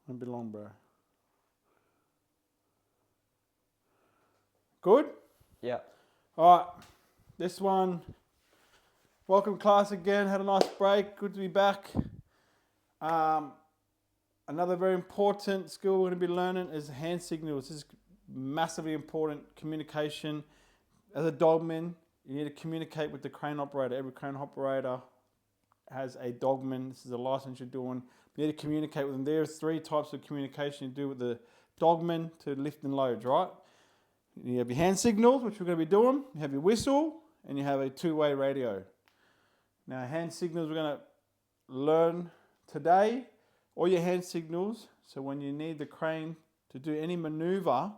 Won't be long, bro. Good? Yeah. All right. This one. Welcome class again. Had a nice break. Good to be back. Another very important skill we're going to be learning is hand signals. This is massively important communication. As a dogman, you need to communicate with the crane operator. Every crane operator has a dogman. This is a license you're doing. You need to communicate with them. There's 3 types of communication you do with the dogman to lift and load, right? You have your hand signals, which we're going to be doing. You have your whistle, and you have a 2-way radio. Now, hand signals we're going to learn today. All your hand signals, so when you need the crane to do any maneuver,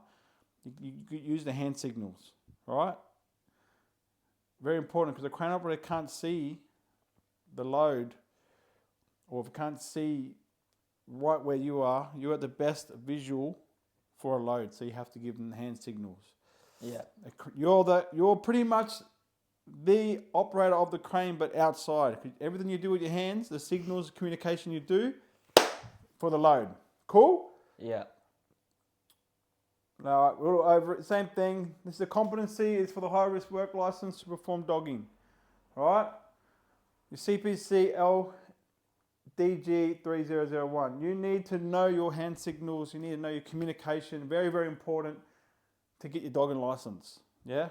you use the hand signals, right? Very important, because the crane operator can't see the load, or if it can't see right where you are, you're at the best visual for a load, so you have to give them the hand signals. Yeah. You're pretty much the operator of the crane, but outside. Everything you do with your hands, the signals, communication you do for the load. Cool? Yeah. All right, we're all over it. Same thing. This is a competency. It's for the high risk work license to perform dogging. All right? Your CPC LDG 3001. You need to know your hand signals. You need to know your communication. Very, very important to get your dogging license. Yeah?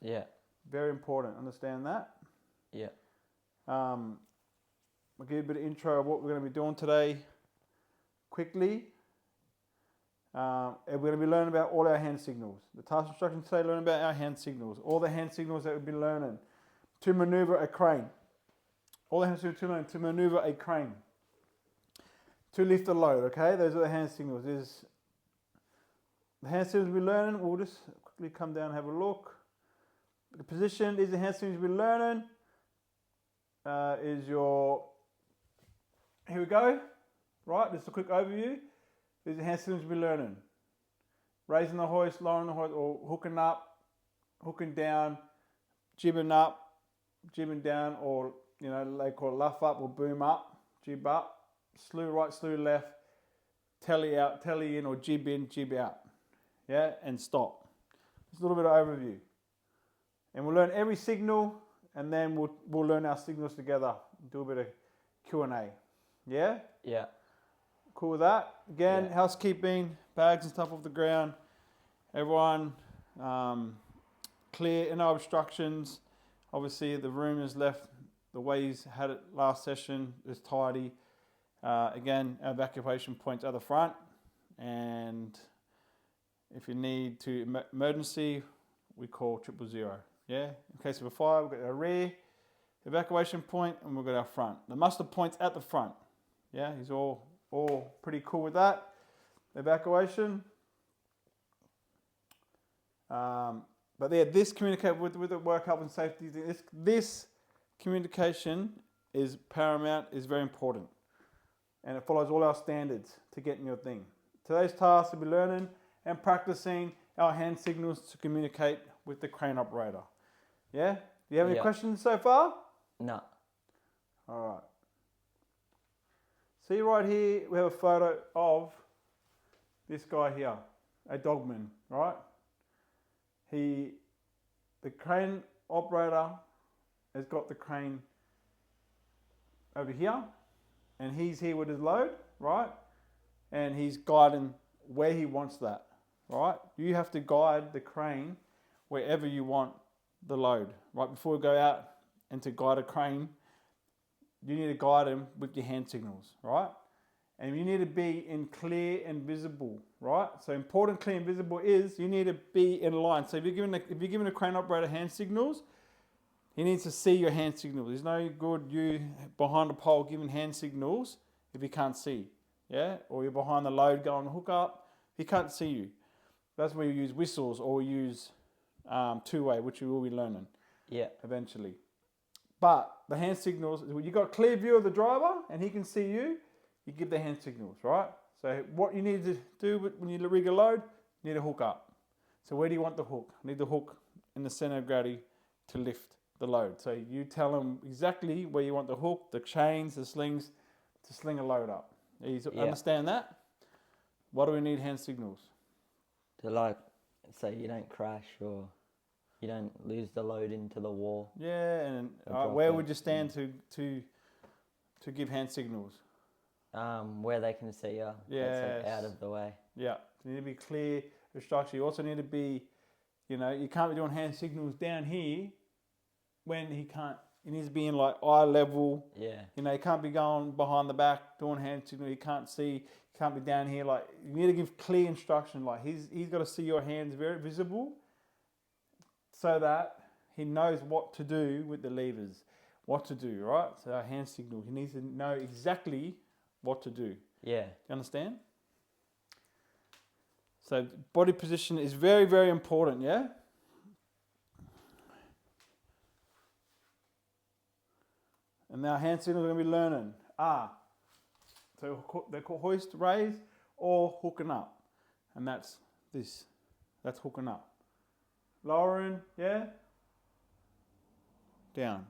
Yeah. Very important. Understand that? Yeah. I'll give you a bit of intro of what we're going to be doing today quickly. And we're going to be learning about all our hand signals. The task instruction today, learn about our hand signals. All the hand signals that we've been learning to maneuver a crane. All the hand signals to learn to maneuver a crane. To lift a load, okay? Those are the hand signals. There's the hand signals we're learning. We'll just quickly come down and have a look. The position is the hand signals we're learning. Is your... Here we go. Right, just a quick overview. These are hand signals we're learning. Raising the hoist, lowering the hoist, or hooking up, hooking down, jibbing up, jibbing down, or they call it luff up or boom up, jib up, slew right, slew left, telly out, telly in, or jib in, jib out. Yeah, and stop. Just a little bit of overview. And we'll learn every signal, and then we'll learn our signals together. Do a bit of Q&A. Yeah? Yeah. Cool with that? Again, Yeah. Housekeeping, bags and stuff off the ground. Everyone clear, no obstructions. Obviously, the room is left the way he's had it last session. It's tidy. Again, our evacuation points are the front. And if you need to emergency, we call 000. Yeah? In case of a fire, we've got our rear evacuation point, and we've got our front. The muster point's at the front. Yeah, he's all pretty cool with that. Evacuation. But yeah, this communicate with the work health and safety. This communication is paramount, is very important. And it follows all our standards to get in your thing. Today's task will be learning and practicing our hand signals to communicate with the crane operator. Yeah? Do you have any questions so far? No. All right. See right here, we have a photo of this guy here, a dogman, right? The crane operator has got the crane over here, and he's here with his load, right? And he's guiding where he wants that, right? You have to guide the crane wherever you want the load, right? Before we go out and to guide a crane, you need to guide him with your hand signals, right? And you need to be in clear and visible, right? So important, clear and visible is you need to be in line. So if you're giving a crane operator hand signals, he needs to see your hand signals. There's no good you behind a pole giving hand signals if he can't see, yeah? Or you're behind the load going hook up, he can't see you. That's where you use whistles or use 2-way, which you will be learning eventually. But the hand signals, when you've got a clear view of the driver and he can see you, you give the hand signals, right? So what you need to do when you rig a load, you need to hook up. So where do you want the hook? I need the hook in the center of gravity to lift the load. So you tell him exactly where you want the hook, the chains, the slings to sling a load up. You understand that? Why do we need hand signals? To like, say you don't crash or you don't lose the load into the wall. Yeah, and drop where it. would you stand to give hand signals? Where they can see you. Yes. Out of the way. Yeah, you need to be clear of structure. You also need to be, you can't be doing hand signals down here when he can't. He needs to be in like eye level. Yeah. He can't be going behind the back doing hand signals. He can't see. He can't be down here. Like, you need to give clear instruction. Like, he's got to see your hands very visible, so that he knows what to do with the levers, what to do, right? So our hand signal, he needs to know exactly what to do. Yeah. You understand? So body position is very, very important, yeah? And now hand signals we're going to be learning are, so they're called hoist, raise, or hooking up. And that's this. That's hooking up. Lowering, yeah? Down.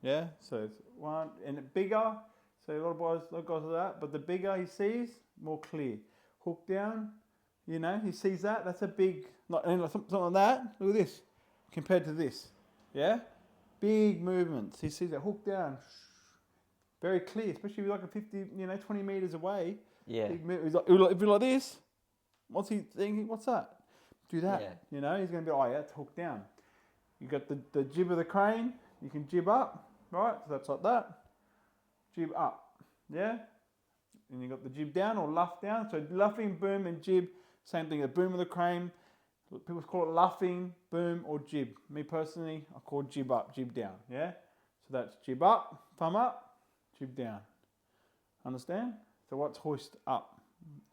Yeah? So it's one, and bigger. So a lot of guys do that. But the bigger he sees, more clear. Hook down, he sees that. That's a big, something like that. Look at this, compared to this. Yeah? Big movements. He sees that hook down. Very clear, especially if you're like a 50, 20 meters away. Yeah. He's like, if you're like this, what's he thinking? What's that? Do that. Yeah. He's going to be, it's hooked down. You got the jib of the crane. You can jib up, right? So that's like that. Jib up, yeah? And you got the jib down or luff down. So luffing, boom, and jib, same thing. The boom of the crane. People call it luffing, boom, or jib. Me personally, I call jib up, jib down, yeah? So that's jib up, thumb up, jib down. Understand? So what's hoist up,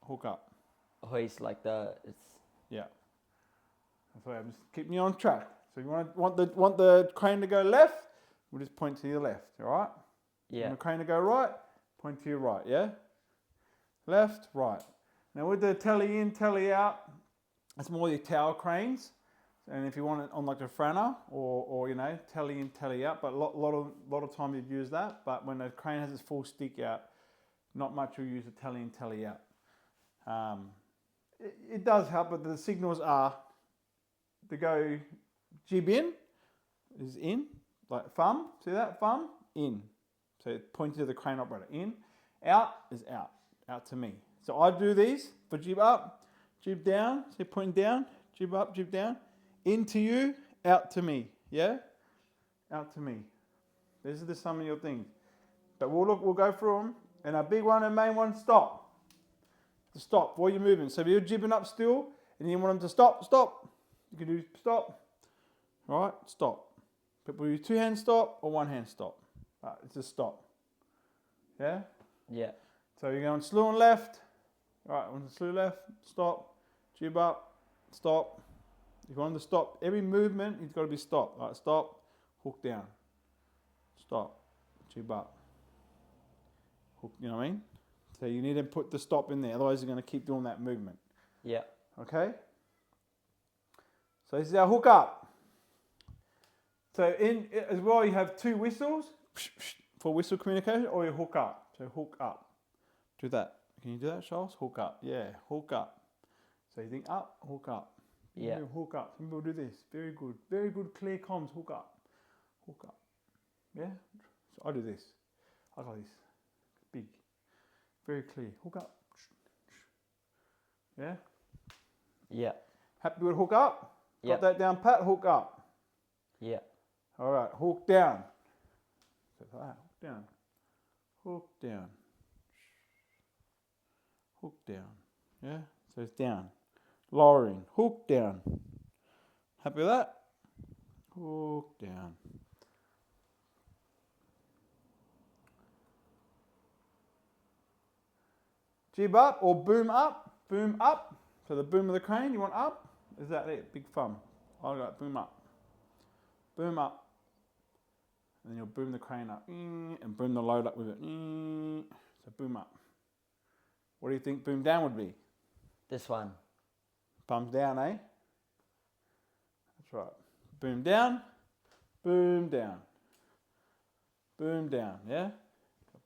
hook up? Hoist it's... Yeah. That's why I'm just keeping you on track. So you want the crane to go left, we'll just point to your left, all right? Yeah. Want the crane to go right, point to your right, yeah? Left, right. Now with the telly in, telly out, that's more your tower cranes. And if you want it on like a franner or telly in, telly out, but a lot of time you'd use that. But when the crane has its full stick out, not much you'll use the telly in, telly out. It does help, but the signals are to go jib in, is in, like thumb, see that? Thumb, in. So point to the crane operator, in. Out is out, out to me. So I do these for jib up, jib down, so pointing down, jib up, jib down, into you, out to me, yeah? Out to me. These are some of your things. But we'll go through them. And our big one and main one, stop. To stop while you're moving. So if you're jibbing up still, and you want them to stop, stop. You can do stop. All right, stop. People use two hand stop or one hand stop. Right, it's a stop. Yeah? Yeah. So you're going slew and left. All right, on the slew left, stop. Jib up, stop. If you want them to stop, every movement, it's got to be stop. All right, stop, hook down. Stop, jib up. Hook, you know what I mean? So you need to put the stop in there, otherwise you're going to keep doing that movement. Yeah. Okay? So this is our hook up. So in as well, you have two whistles for whistle communication, or you hook up. So hook up. Do that. Can you do that, Charles? Hook up. Yeah, hook up. So you think up, hook up. Yeah. Hook up. Some people do this. Very good. Very good, clear comms. Hook up. Hook up. Yeah? So I do this. I got this. Big. Very clear. Hook up. Yeah? Yeah. Happy with hook up? Yeah. Got that down pat, hook up. Yeah. All right, hook down. So that, hook down. Hook down. Hook down. Yeah? So it's down. Lowering. Hook down. Happy with that? Hook down. Jib up or boom up. Boom up. So the boom of the crane, you want up? Is that it? Big thumb. I got boom up. Boom up. And then you'll boom the crane up. And boom the load up with it. So boom up. What do you think boom down would be? This one. Thumbs down, eh? That's right. Boom down. Boom down. Boom down, yeah?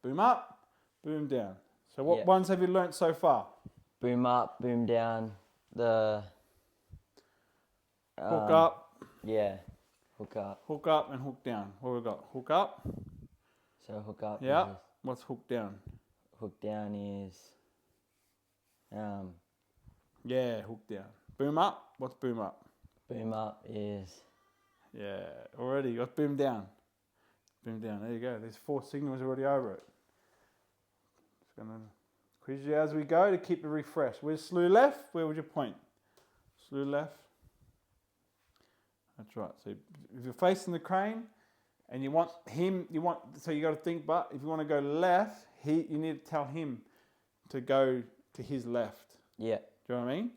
Boom up. Boom down. So what ones have you learnt so far? boom up, boom down. The Hook up, yeah, hook up. hook up, and hook down. What we got? Hook up. So hook up Yeah. is What's hook down? hook down is Yeah, hook down. Boom up. What's boom up? boom up is Yeah, already got boom down. Boom down. There you go. There's 4 signals already over it. Just gonna quiz you as we go to keep it refreshed. Where's slew left? Where would you point? Slew left. That's right. So if you're facing the crane and you want him, so you got to think. But if you want to go left, you need to tell him to go to his left. yeah, Do you know what I mean?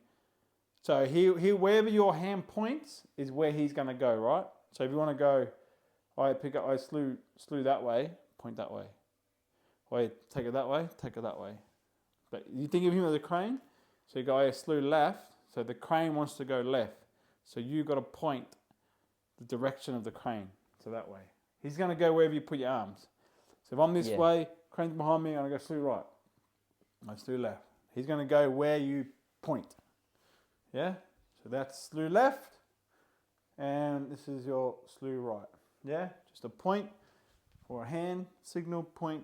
So he wherever your hand points is where he's going to go, right? So if you want to go, I pick up, I slew that way, point that way. Wait, take it that way, take it that way. But you think of him as a crane, so you go, I slew left, so the crane wants to go left. So you got to point the direction of the crane, so that way. He's going to go wherever you put your arms. So if I'm this way, crane's behind me, I'm going to go slew right. I slew left. He's going to go where you point. Yeah? So that's slew left, and this is your slew right. Yeah? Just a point or a hand, signal, point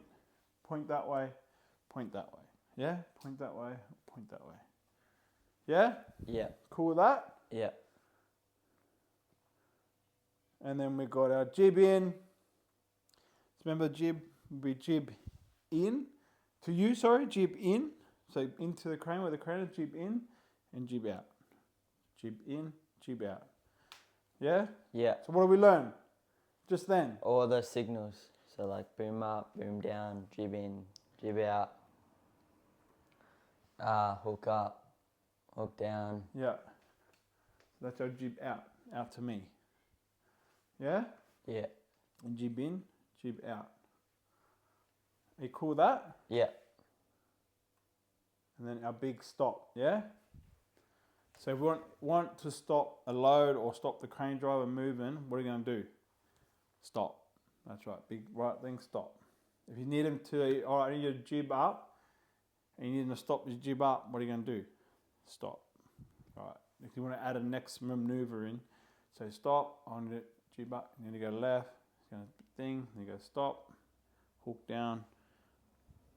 that way, point that way. Yeah? Point that way, point that way. Yeah? yeah, Cool with that? yeah, And then we got our jib in. Remember jib would be jib in. To you, jib in. So into the crane where the crane is, jib in and jib out. Jib in, jib out. Yeah? yeah. So what do we learn? Just then. All the signals. So like boom up, boom down, jib in, jib out. Hook up, hook down. Yeah. So that's our jib out to me. Yeah? Yeah, And jib in, jib out. Are you cool with that? yeah, And then our big stop, yeah? So if we want to stop a load or stop the crane driver moving, what are you going to do? Stop. That's right, big right thing, stop. If you need him to, all right, I need you to jib up, and you need him to stop his jib up, what are you going to do? Stop. All right, if you want to add a next maneuver in, so stop, on the jib up, and then you go left, it's going to thing, then you go stop, hook down,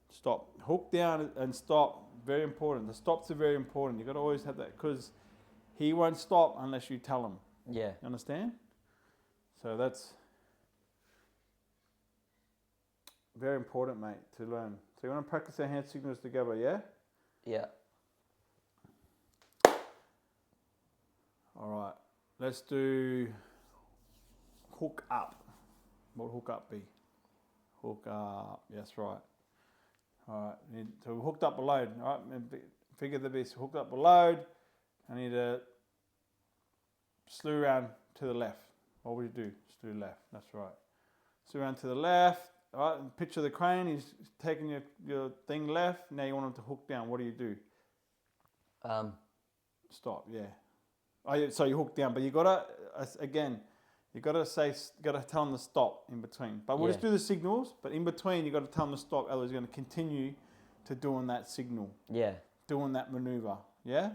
stop. Hook down and stop, very important. The stops are very important. You've got to always have that, because he won't stop unless you tell him. yeah, You understand? So that's very important, mate, to learn. So you want to practice our hand signals together, yeah? yeah. All right. Let's do hook up. What would hook up be? Hook up. Yes, right. All right. So we hooked up a load. All right. Figure the beast. Hooked up a load. I need to slew around to the left. What would you do? Slew left. That's right. Slew around to the left. All right. Picture the crane. He's taking your thing left. Now you want him to hook down. What do you do? Stop. Yeah. Oh, yeah, so you hook down, but you gotta you gotta tell them to stop in between. But we'll just do the signals, but in between you gotta tell them to stop. Otherwise, you're gonna continue to doing that signal, Yeah, doing that maneuver. Yeah.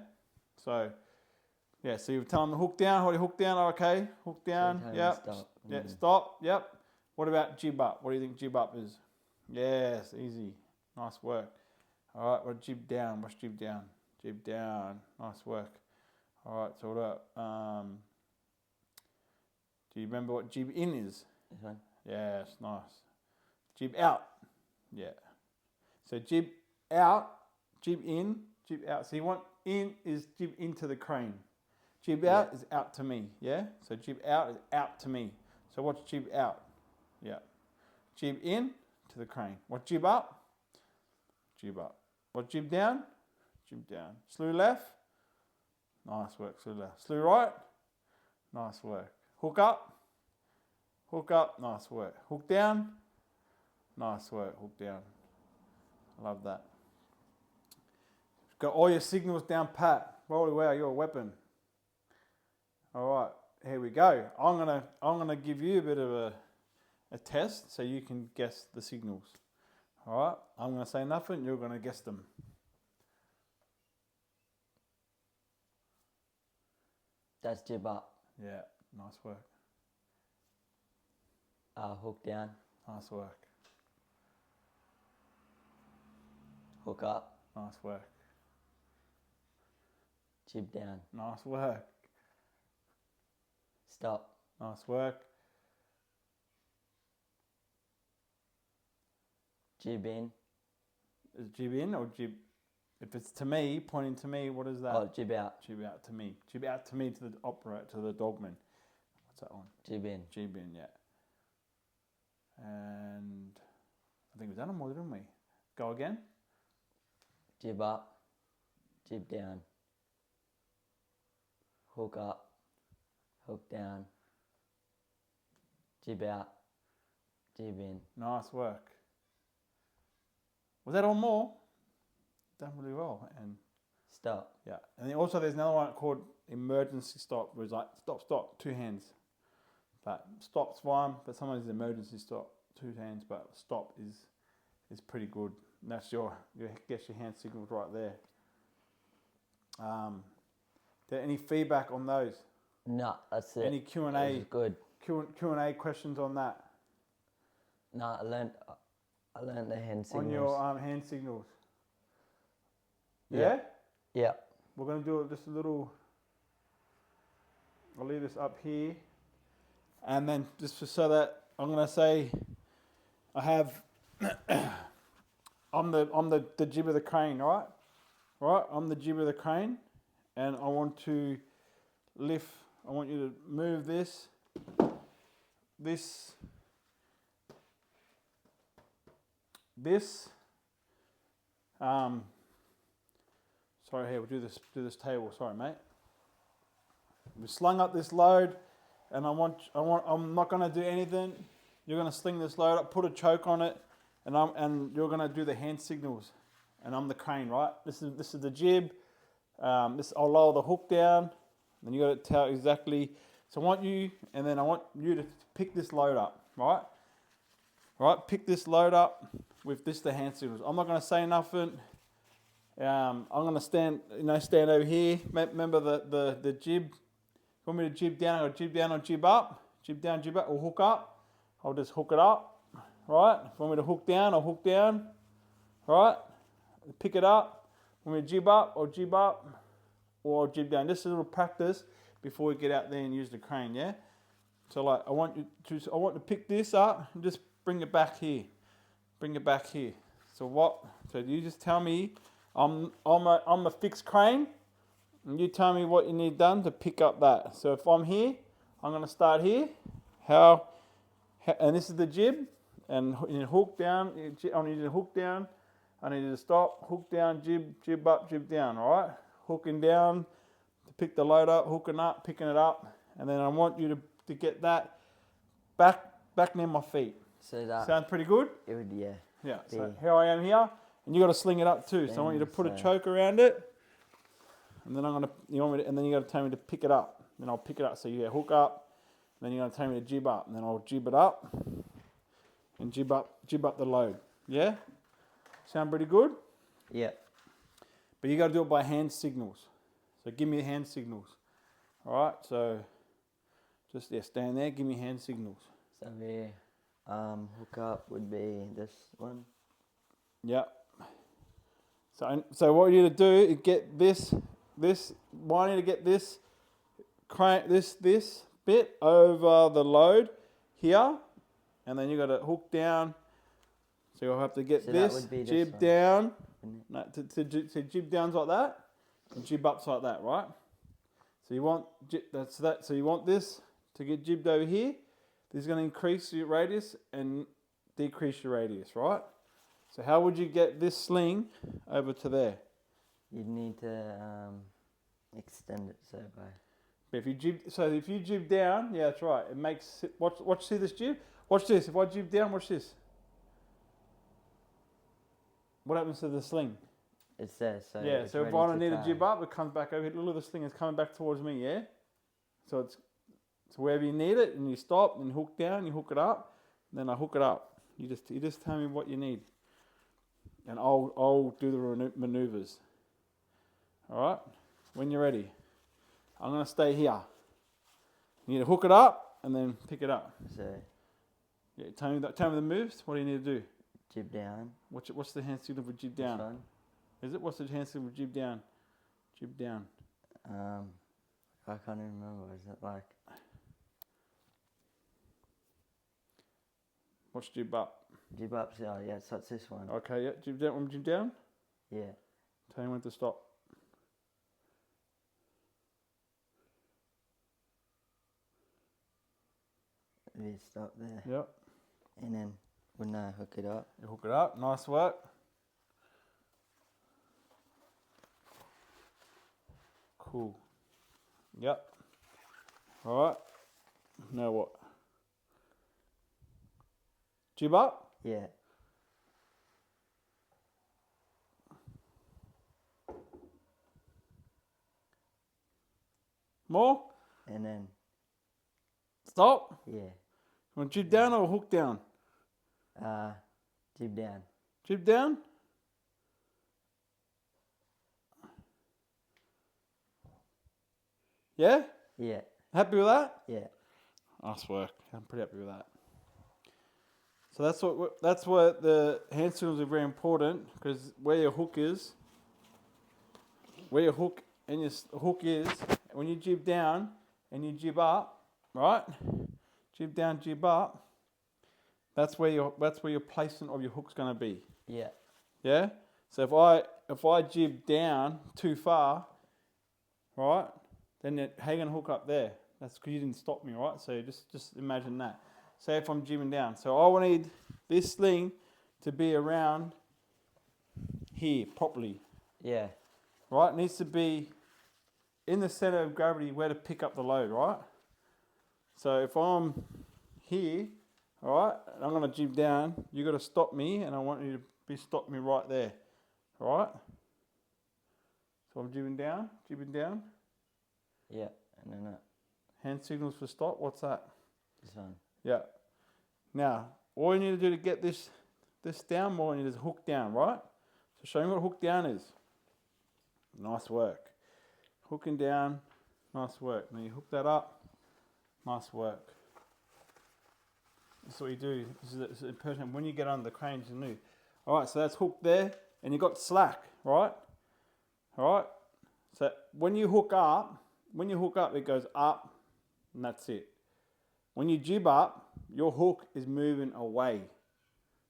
So yeah, so you tell them to hook down. How do you hook down? Okay, hook down. So Yep. stop. Yeah. Stop. Yep. What about jib up? What do you think jib up is? Yes, easy. Nice work. All right. What jib down? What's jib down? Jib down. Nice work. All right, so what do you remember what jib in is? This one. Yes, nice. Jib out. Yeah. So jib out, jib in, jib out. So you want in is jib into the crane. Jib out is out to me, yeah? So jib out is out to me. So what's jib out? Yeah. Jib in to the crane. What jib up? Jib up. What jib down? Jib down. Slew left? Nice work, slew left. Slew right? Nice work. Hook up? Hook up, nice work. Hook down? Nice work, hook down. I love that. Got all your signals down pat. Holy wow, you're a weapon. All right, here we go. I'm gonna give you a bit of a test so you can guess the signals. All right, I'm gonna say nothing, you're gonna guess them. That's jib up. Yeah, nice work. Hook down. Nice work. Hook up. Nice work. Jib down. Nice work. Stop. Nice work. Jib in. Is jib in or jib? If it's to me, pointing to me, what is that? Oh, jib out. Jib out to me. Jib out to me, to the operator, to the dogman. What's that one? Jib in. Jib in, yeah. And I think we've done them all, didn't we? Go again. Jib up. Jib down. Hook up. Hook down. Jib out. Jib in. Nice work. Was that all more? Done really well. And Stop. yeah. And then also there's another one called emergency stop, where it's like stop, stop, 2 hands. But stop's fine, but sometimes it's emergency stop, 2 hands, but stop is pretty good. And that's your hand signals right there. There any feedback on those? No, that's it. Any Q&A? Good. Q&A questions on that? No, I learned the hand signals. On your hand signals. Yeah. Yeah? Yeah. We're going to do just a little, I'll leave this up here. And then just so that I'm going to say, I have, I'm the jib of the crane, right? Right, I'm the jib of the crane. And I want to lift, I want you to move this, sorry, here, we'll do this table, sorry mate. We slung up this load, and I'm not gonna do anything. You're gonna sling this load up, put a choke on it, and you're gonna do the hand signals. And I'm the crane, right? This is the jib. I'll lower the hook down, then you gotta tell exactly. So I want you to pick this load up, right? Right, pick this load up with the hand signals. I'm not gonna say nothing. I'm gonna stand over here. Remember the jib. If you want me to jib down, I'll jib down or jib up. Jib down, jib up, or hook up. I'll just hook it up, right? If you want me to hook down, I'll hook down, right? Pick it up. If you want me to jib up, or jib down. Just a little practice before we get out there and use the crane, yeah? So like, I want to pick this up and just bring it back here. Bring it back here. So you just tell me, I'm a fixed crane, and you tell me what you need done to pick up that. So if I'm here, I'm going to start here. And this is the jib, and you hook down. I need you to hook down. I need you to stop, hook down, jib up, jib down. All right, hooking down to pick the load up, hooking up, picking it up, and then I want you to get that back near my feet. So that sounds pretty good. It would, yeah. Yeah. So here I am here. And you got to sling it up too. So I want you to put a choke around it, and then you got to tell me to pick it up. Then I'll pick it up. So you hook up, then you're going to tell me to jib up, and then I'll jib it up, and jib up the load. Yeah. Sound pretty good? Yeah. But you got to do it by hand signals. So give me hand signals. All right. So just stand there. Give me hand signals. So the hook up would be this one. Yeah. So what you need to do is get this. I need to get this bit over the load here, and then you got to hook down. So you'll have to get this jib down. No, to jib down's like that, and jib up's like that, right? So you want So you want this to get jibbed over here. This is going to increase your radius and decrease your radius, right? So how would you get this sling over to there? You'd need to extend it so by. But if you jib down, yeah, that's right. It makes it. Watch. See this jib. Watch this. If I jib down, watch this. What happens to the sling? It's there. So yeah. So if I don't need to jib up, it comes back over here. Look, the sling is coming back towards me. Yeah. So wherever you need it, and you stop and hook down. You hook it up. And then I hook it up. You just tell me what you need. And I'll do the maneuvers. All right? When you're ready. I'm going to stay here. You need to hook it up and then pick it up. So Yeah, tell me the moves. What do you need to do? jib down. What's the hand signal for jib This down? one. Is it? What's the hand signal for jib down? Jib down. I can't even remember. Is it like What's jib up? jib up? Oh yeah, so it's this one. Okay, yeah. Jib down. Jib down. Yeah. Tell me when to stop. You stop there, Yep. and then when I hook it up. You hook it up. Nice work. Cool. Yep. All right. Now what? Jib up. Yeah. More. And then Stop. yeah. You want jib down or hook down? Jib down. Jib down. Yeah? Yeah. Happy with that? Yeah. Nice work. I'm pretty happy with that. So that's what the hand signals are very important, because where your hook is, when you when you jib down and you jib up, right? Jib down, jib up. That's where your placement of your hook's going to be. Yeah. Yeah. So if I jib down too far, right, then how you going to hook up there? That's because you didn't stop me, right? So just imagine that. Say if I'm jibbing down. So I need this sling to be around here properly. Yeah. Right? It needs to be in the center of gravity where to pick up the load, right? So if I'm here, all right, and I'm going to jib down, you got to stop me, and I want you to stop me right there. All right? So I'm jibbing down. Yeah. And then that. Hand signals for stop. What's that? This one. Yeah. Now, all you need to do to get this down more, you need is hook down, right? So show me what hook down is. Nice work. Hooking down, nice work. Now you hook that up, nice work. That's what you do. This is important. When you get under the cranes, you know. All right, so that's hooked there, and you got slack, right? All right. So when you hook up, it goes up, and that's it. When you jib up, your hook is moving away.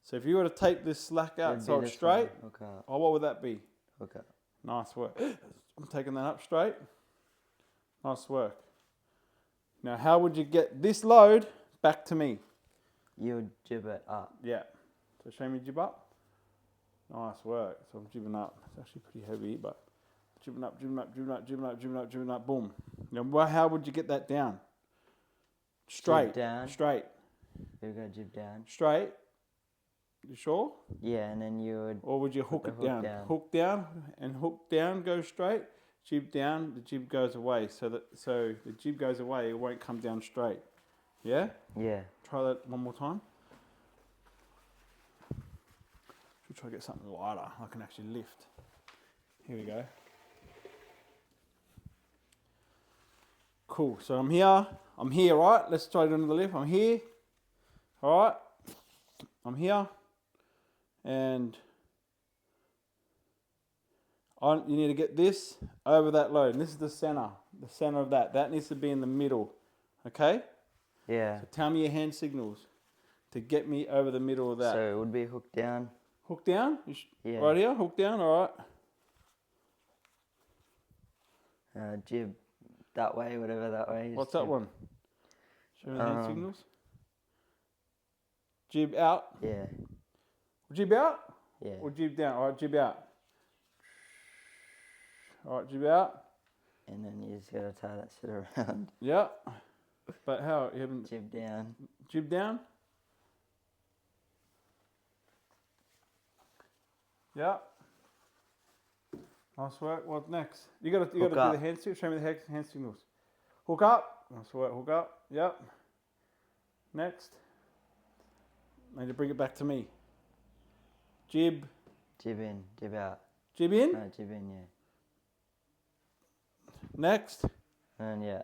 So if you were to take this slack out so it's straight, Hook up. oh, what would that be? Hook up. Nice work. I'm taking that up straight. Nice work. Now, how would you get this load back to me? You would jib it up. Yeah. So show me jib up. Nice work. So I'm jibbing up. It's actually pretty heavy, but jibbing up, jibbing up, jibbing up, jibbing up, jibbing up, jibbing up, boom. Now, how would you get that down? Straight. Jib down. Straight. You go jib down. Straight. You sure? Yeah, and then you would. Or would you hook the it hook down? down. Hook down and hook down, go straight. Jib down, the jib goes away. So the jib goes away, it won't come down straight. Yeah? Yeah. Try that one more time. Should try to get something lighter I can actually lift. Here we go. Cool. So I'm here, right? Let's try doing the lift. I'm here. All right. I'm here. And you need to get this over that load. And this is the center of that. That needs to be in the middle. Okay? Yeah. So tell me your hand signals to get me over the middle of that. So it would be hook down. Hook down? Yeah. Right here? Hook down? All right. Jib that way, whatever that way is. What's that jib. one? Show me the hand signals. Jib out. Yeah. Jib out? Yeah. Or jib down? All right, jib out. All right, jib out. And then you just gotta tie that shit around. Yeah. But how? You haven't Jib down. jib down? Yeah. Nice work. What next? You gotta do up. the hand signals. Show me the hand signals. Hook up. Nice work. Hook up. Yep. Next. Need to bring it back to me. Jib. Jib in. Jib out. Jib in. No, jib in, yeah. Next. And yeah.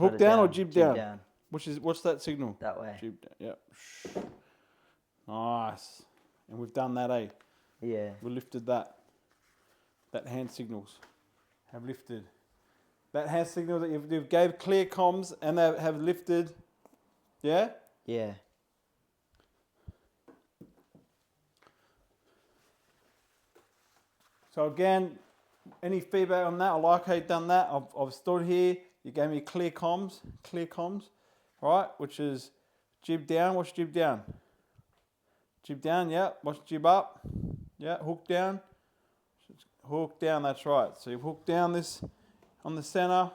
Hook it down or jib down? down. What's that signal? That way. Jib down. Yep. Nice. And we've done that, eh? Yeah. We lifted that. That hand signals have lifted. That hand signal that you've gave clear comms and they have lifted. Yeah? Yeah. So again, any feedback on that? I like how you've done that. I've stood here. You gave me clear comms, right? Which is jib down. What's jib down? Jib down, yeah. What's jib up? Yeah, hook down. Hook down, that's right. So you've hooked down this on the center.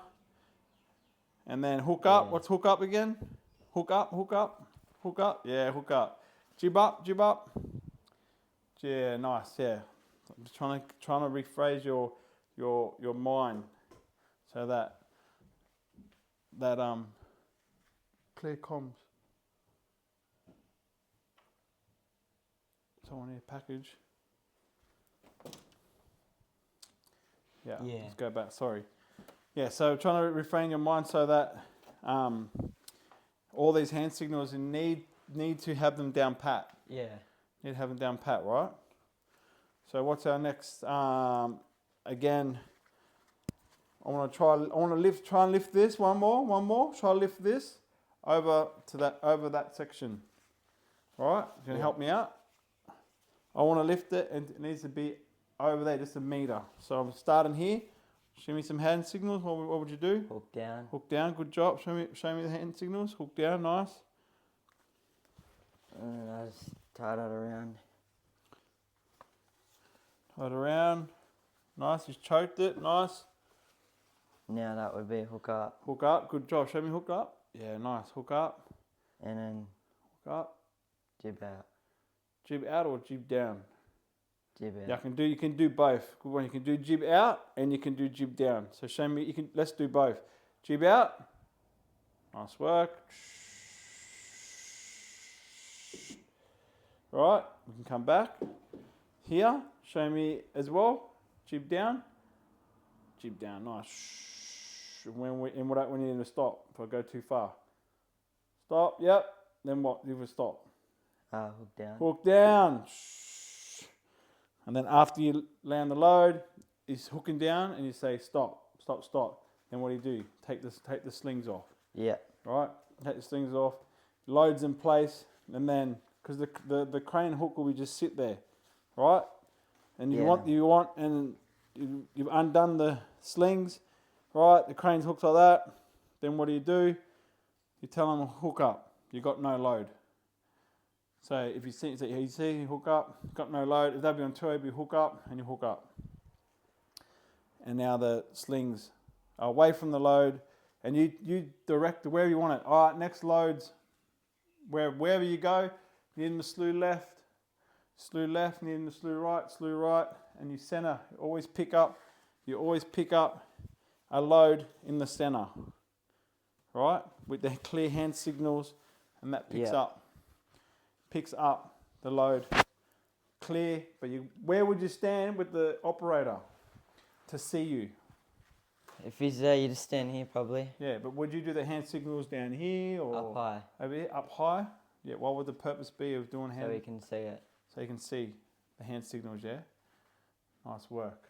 And then hook up. Yeah. What's hook up again? Hook up, hook up, hook up. Yeah, hook up. Jib up, jib up. Yeah, nice, yeah. I'm just trying to rephrase your mind so that clear comms. Someone here package. Yeah, Yeah. let's go back. Sorry. Yeah, so trying to refrain your mind so that all these hand signals you need to have them down pat. Yeah. Need to have them down pat, right? So what's our next? Again, I want to try and lift this one more. Try to lift this over that section. All right, you gonna help me out? I want to lift it, and it needs to be over there, just a meter. So I'm starting here. Show me some hand signals. What would you do? Hook down. Hook down. Good job. Show me the hand signals. Hook down. Nice. And I just tie that around. Tie it around. Nice. Just choked it. Nice. Now that would be hook up. Hook up. Good job. Show me hook up. Yeah. Nice. Hook up. And then Hook up. jib out. Jib out or jib down? Jib out. Yeah, you can do both. Good one. You can do jib out and you can do jib down. So show me. Let's do both. Jib out. Nice work. Right. We can come back here. Show me as well. Jib down. Jib down. Nice. When we need to stop. If I go too far. Stop. Yep. Then what? You will stop. Hook down. Hook down. And then after you land the load, he's hooking down and you say stop, stop, stop. Then what do? Take the slings off. Yeah. Right? Take the slings off. Loads in place, and then because the crane hook will just sit there, right? And you want and you've undone the slings, right? The crane's hooked like that. Then what do? You tell them hook up. You got no load. So if you see hook up, got no load. If they'll be on tour, you hook up and you hook up. And now the slings are away from the load, and you direct wherever you want it. All right, next loads, wherever you go, needing the slew left, needing the slew right, and you center. You always pick up a load in the center, right? With the clear hand signals, and that picks up the load clear. But where would you stand with the operator to see you? If he's there, you just stand here probably. Yeah, but would you do the hand signals down here or Up high. over here? Up high? Yeah, what would the purpose be of doing hand? So he can see it. So you can see the hand signals, yeah? Nice work.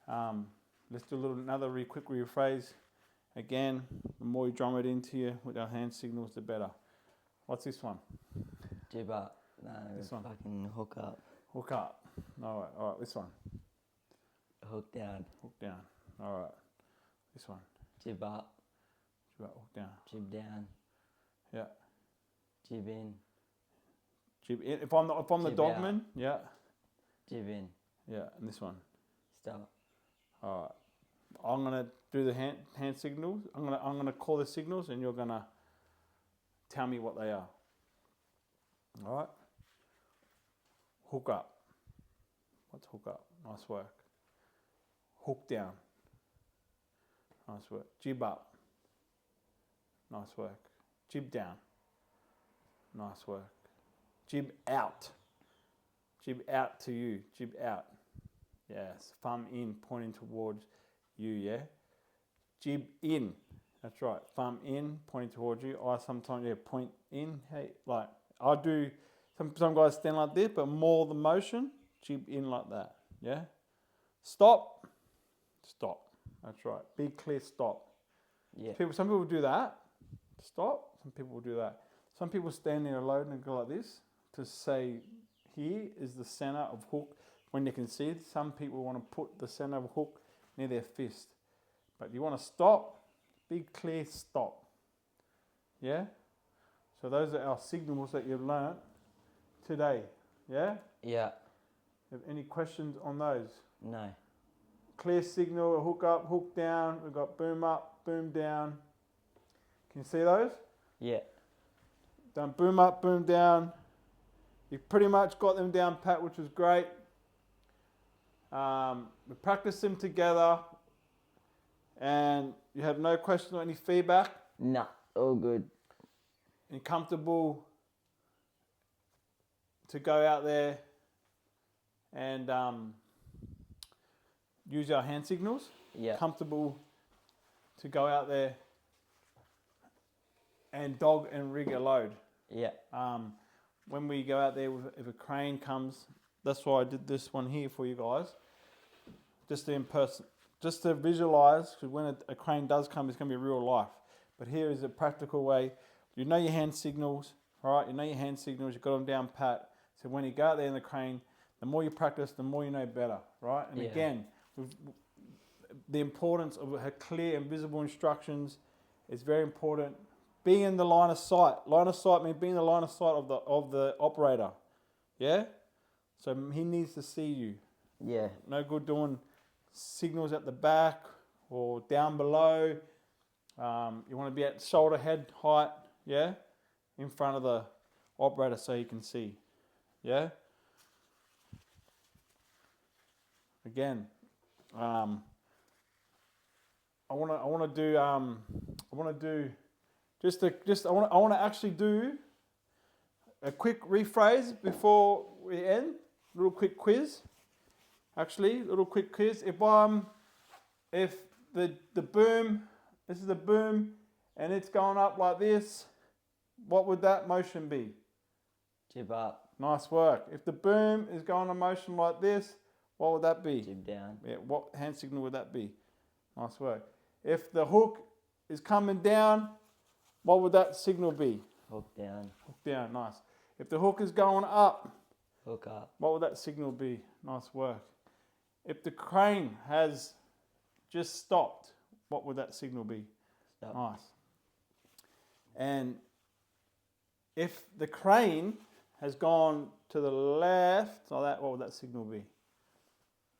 Let's do another quick rephrase. Again, the more you drum it into you with our hand signals, the better. What's this one? Jib up. No, This one. fucking hook up. Hook up. All right, this one. Hook down. Hook down. All right, this one. Jib up. Hook down. Jib down. Yeah. Jib in. Jib in. If I'm the Jib dogman, yeah. Jib in. Yeah, and this one. Stop. All right. I'm gonna do the hand signals. I'm gonna call the signals, and you're gonna tell me what they are. All right. Hook up. What's hook up? Nice work. Hook down. Nice work. Jib up. Nice work. Jib down. Nice work. Jib out. Jib out to you. Jib out. Yes. Thumb in, pointing towards you, yeah? Jib in. That's right. Thumb in, pointing towards you. I sometimes point in. Hey, like I do. Some guys stand like this, but more the motion, jib in like that. Yeah. Stop. Stop. That's right. Be clear. Stop. Yeah. Some people do that. Stop. Some people will do that. Some people stand near a load and go like this to say, here is the center of hook. When you can see it, some people want to put the center of hook near their fist. But you want to stop. Be clear. Stop. Yeah. So those are our signals that you've learnt today. Yeah. Yeah. Have any questions on those? No. Clear signal, hook up, hook down. We've got boom up, boom down. Can you see those? Yeah. Done boom up, boom down. You've pretty much got them down pat, which was great. We practiced them together, and you have no questions or any feedback. Nah, all good. And comfortable to go out there and use our hand signals. Yeah. Comfortable to go out there and dog and rig a load. Yeah. When we go out there, if a crane comes, that's why I did this one here for you guys. Just to visualize, because when a crane does come, it's going to be real life. But here is a practical way. You know your hand signals, right? You know your hand signals. You've got them down pat. So when you go out there in the crane, the more you practice, the more you know better, right? And again, the importance of clear and visible instructions is very important. Being in the line of sight. Line of sight means being in the line of sight of the operator. Yeah? So he needs to see you. Yeah. No good doing signals at the back or down below. You want to be at shoulder head height, yeah? In front of the operator so he can see. Yeah? Again, I want to actually do a quick rephrase before we end. Little quick quiz. Actually, little quick quiz. If the boom, this is the boom, and it's going up like this, what would that motion be? Jib up. Nice work. If the boom is going in motion like this, what would that be? Jib down. Yeah, what hand signal would that be? Nice work. If the hook is coming down, what would that signal be? Hook down. Hook down, nice. If the hook is going up, Hook up. what would that signal be? Nice work. If the crane has just stopped, what would that signal be? Stop. Nice. And if the crane has gone to the left, like that, what would that signal be?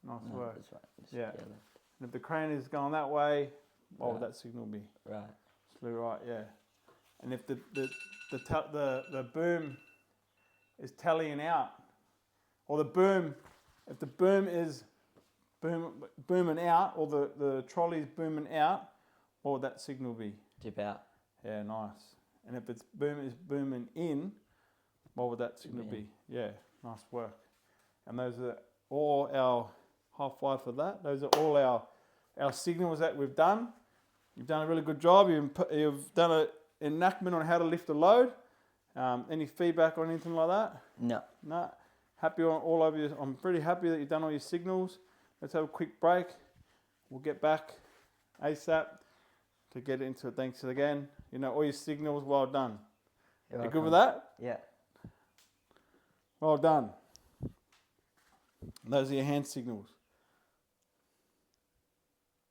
Nice work. That's right. Yeah. And if the crane is going that way, what would Right. that signal be? Right. Slew right, yeah. And if the boom is tallying out, or if the boom is booming out, or the trolley is booming out, what would that signal be? Jib out. Yeah, nice. And if its boom is booming in, what would that signal be? Yeah, nice work. And those are all our high five for that. Those are all our signals that we've done. You've done a really good job. You've done an enactment on how to lift a load. Any feedback on anything like that? No. No. Happy on all of you. I'm pretty happy that you've done all your signals. Let's have a quick break. We'll get back ASAP to get into it. Thanks again. You know, all your signals, well done. You good with that? Yeah. Well done. Those are your hand signals.